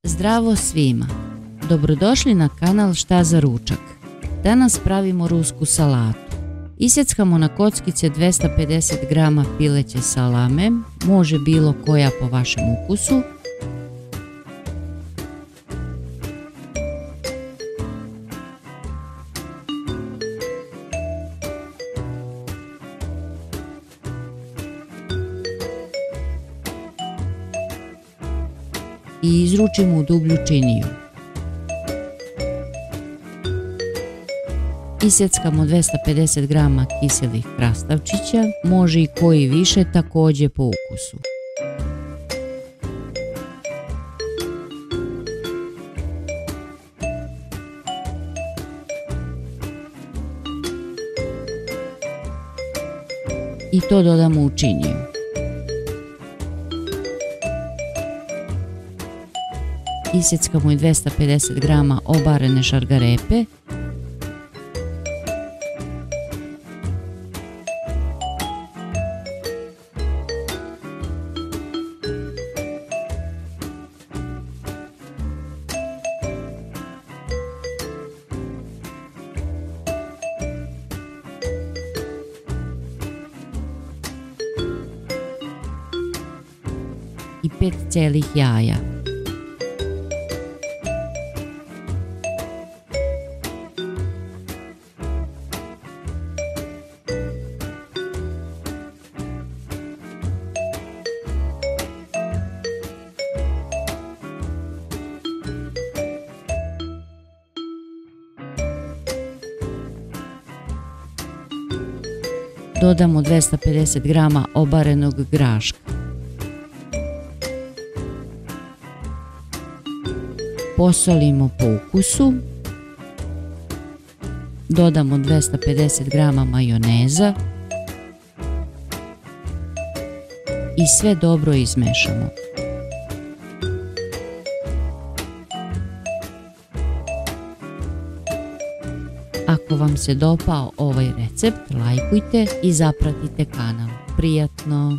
Zdravo svima! Dobrodošli na kanal Šta za ručak. Danas pravimo rusku salatu. Isjeckamo na kockice 250 g pileće salame, može bilo koja po vašem ukusu. I izručimo u dublju činiju. Isjeckamo 250 g kiselih krastavčića, može i koji više, također po ukusu. I to dodamo u činiju. Isjeckamo i 250 g obarene šargarepe. I 5 cijelih jaja. Dodamo 250 g obarenog graška. Posolimo po ukusu. Dodamo 250 g majoneza i sve dobro izmešamo. Ako vam se dopao ovaj recept, lajkujte i zapratite kanal. Prijatno!